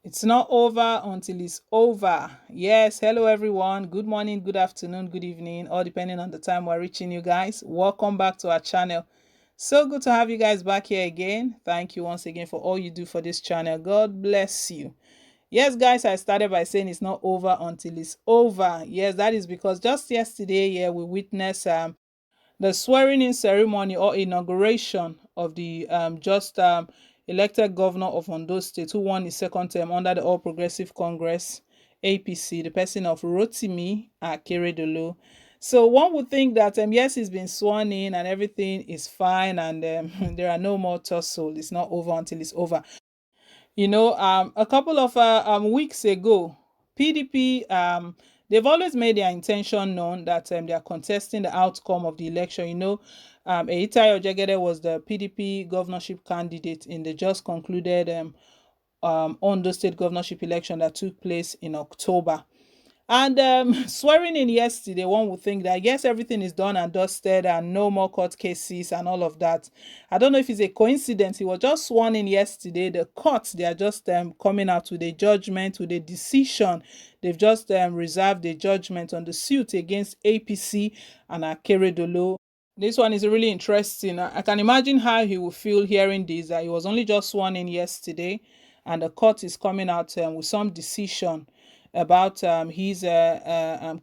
It's not over until it's over. Yes, hello everyone. Good morning, good afternoon, good evening, all depending on the time we're reaching you guys. Welcome back to our channel. So good to have you guys back here again. Thank you once again for all you do for this channel. God bless you. Yes, guys, I started by saying it's not over until it's over. Yes, that is because just yesterday, yeah, we witnessed the swearing in ceremony or inauguration of the just elected governor of Ondo State, who won his second term under the All Progressive Congress APC, the person of Rotimi Akeredolu. So one would think that yes, he's been sworn in and everything is fine, and there are no more tussle. It's not over until it's over. A couple of weeks ago, PDP, they've always made their intention known that they are contesting the outcome of the election. Eitayo Jegede was the PDP governorship candidate in the just concluded Ondo State governorship election that took place in October. And swearing in yesterday, one would think that yes, everything is done and dusted and no more court cases and all of that. I don't know if it's a coincidence. He was just sworn in yesterday. The courts, they are just coming out with a judgment, with a decision. They've just reserved a judgment on the suit against APC and Akeredolu. This one is really interesting. I can imagine how he will feel hearing this, that he was only just sworn in yesterday and the court is coming out with some decision about his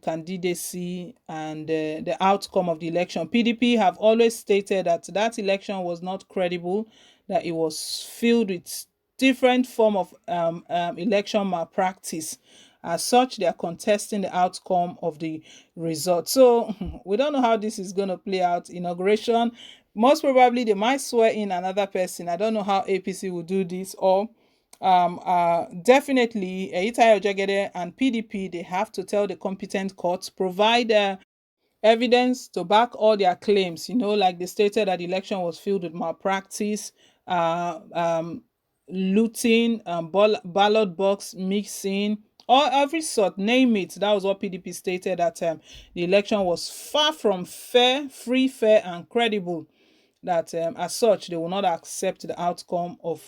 candidacy and the outcome of the election. PDP have always stated that that election was not credible, that it was filled with different form of election malpractice. As such, they are contesting the outcome of the result. So we don't know how this is going to play out. Inauguration, most probably they might swear in another person. I don't know how APC will do this, or definitely Eitayo Jegede and PDP, they have to tell the competent courts, provide evidence to back all their claims. Like they stated that the election was filled with malpractice, uh, um, looting, ballot box mixing, or every sort, name it. That was what PDP stated, that the election was far from fair, free, fair, and credible. That as such, they will not accept the outcome of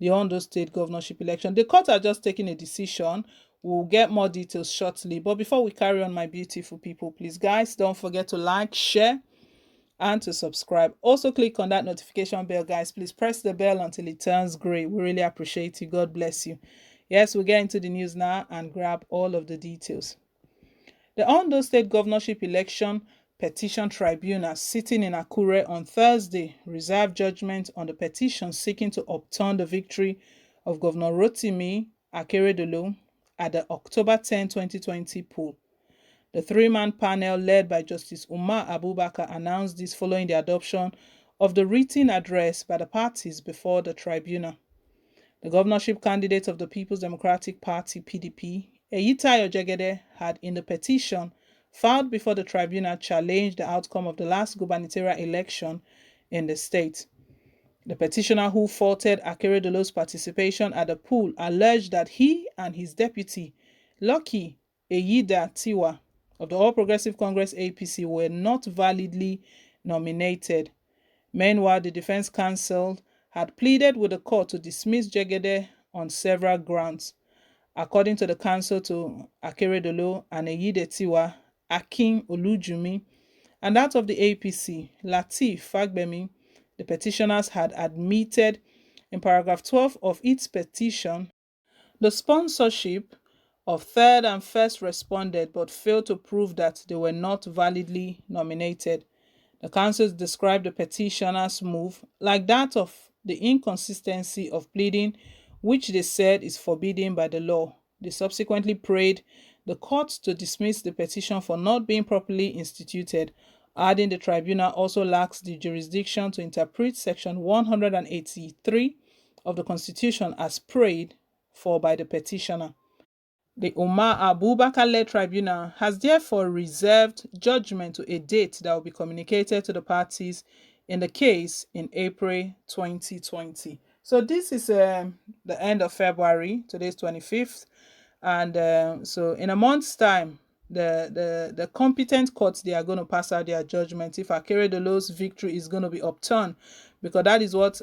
the Ondo State governorship election. The court are just taking a decision. We'll get more details shortly. But before we carry on, my beautiful people, please, guys, don't forget to like, share, and to subscribe. Also, click on that notification bell, guys. Please press the bell until it turns gray. We really appreciate you. God bless you. Yes, we'll get into the news now and grab all of the details. The Ondo State governorship election petition tribunal sitting in Akure on Thursday reserved judgment on the petition seeking to upturn the victory of Governor Rotimi Akeredolu at the October 10, 2020 poll. The three-man panel led by Justice Umar Abubakar announced this following the adoption of the written address by the parties before the tribunal. The governorship candidate of the People's Democratic Party (PDP), Eitayo Jegede, had in the petition filed before the tribunal challenged the outcome of the last gubernatorial election in the state. The petitioner, who faulted Akeredolu's participation at the poll, alleged that he and his deputy, Lucky Eyida Tiwa, of the All Progressive Congress APC, were not validly nominated. Meanwhile, the defense counsel had pleaded with the court to dismiss Jegede on several grounds. According to the counsel to Akeredolu and Eyide Tiwa, Akin Olujumi, and that of the APC, Lateef Fagbemi, the petitioners had admitted in paragraph 12 of its petition the sponsorship of third and first responded, but failed to prove that they were not validly nominated. The counsel described the petitioner's move like that of the inconsistency of pleading, which they said is forbidden by the law. They subsequently prayed the court to dismiss the petition for not being properly instituted, adding the tribunal also lacks the jurisdiction to interpret Section 183 of the Constitution as prayed for by the petitioner. The Umar Abubakar-led tribunal has therefore reserved judgment to a date that will be communicated to the parties in the case in April 2020. So this is the end of February. Today's 25th. And so in a month's time, the competent courts, they are going to pass out their judgment if Akeredolu's victory is going to be upturned, because that is what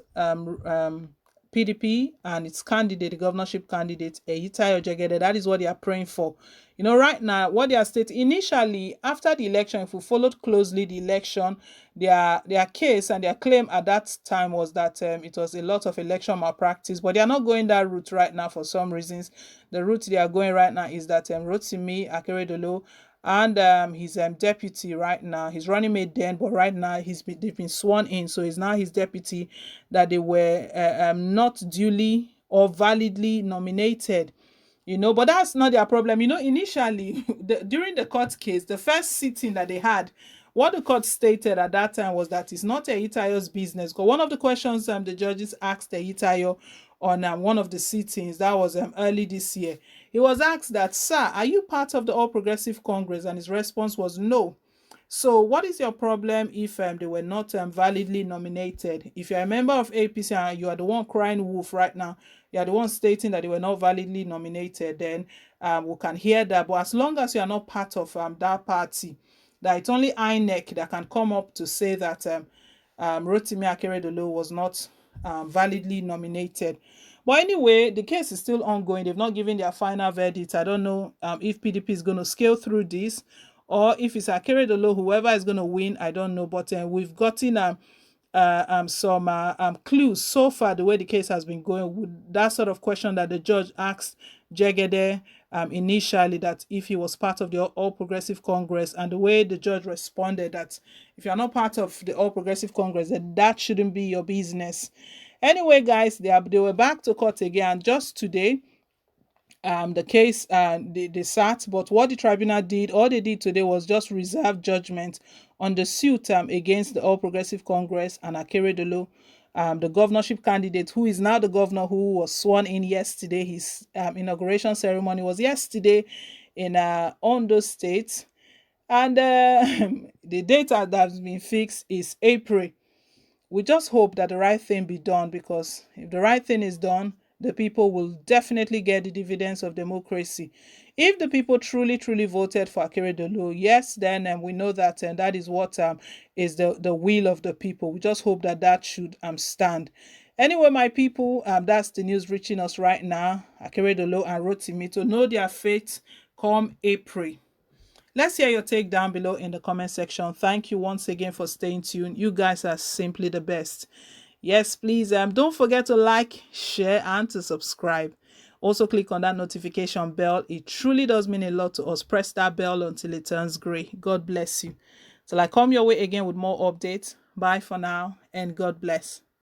PDP and its candidate, the governorship candidate, Eyitayo Jegede. That is what they are praying for. You know, right now, what they are stating initially after the election, if we followed closely the election, their case and their claim at that time was that it was a lot of election malpractice. But they are not going that route right now for some reasons. The route they are going right now is that Rotimi Akeredolu and his deputy right now, his running mate then, but right now they've been sworn in, so he's now his deputy, that they were not duly or validly nominated. You know, but that's not their problem. You know, initially during the court case, the first sitting that they had, what the court stated at that time was that it's not Eyitayo's business. Because one of the questions the judges asked Eyitayo on one of the sittings, that was early this year, he was asked that, sir, are you part of the All Progressive Congress? And his response was no. So what is your problem if they were not validly nominated? If you're a member of APC and you are the one crying wolf right now, you are the one stating that they were not validly nominated, then we can hear that. But as long as you are not part of that party, that it's only INEC that can come up to say that Rotimi Akeredolu was not validly nominated. But anyway, the case is still ongoing. They've not given their final verdict. I don't know if PDP is going to scale through this, or if it's Akeredolu, whoever is going to win, I don't know. But we've gotten some clues so far, the way the case has been going, with that sort of question that the judge asked Jegede initially, that if he was part of the All Progressive Congress, and the way the judge responded that if you're not part of the All Progressive Congress, then that shouldn't be your business. Anyway, guys, they were back to court again just today. The case they sat, but what the tribunal did, all they did today was just reserve judgment on the suit against the All Progressive Congress and Akeredolu, the governorship candidate, who is now the governor, who was sworn in yesterday. His inauguration ceremony was yesterday in Ondo State, and the date that has been fixed is April. We just hope that the right thing be done, because if the right thing is done, the people will definitely get the dividends of democracy. If the people truly, truly voted for Akeredolu, yes, then we know that that is what is the will of the people. We just hope that that should stand. Anyway, my people, that's the news reaching us right now. Akeredolu and Rotimi to know their fate come April. Let's hear your take down below in the comment section. Thank you once again for staying tuned. You guys are simply the best. Yes, please don't forget to like, share, and to subscribe. Also click on that notification bell. It truly does mean a lot to us. Press that bell until it turns gray. God bless you. Till I come your way again with more updates. Bye for now, and God bless.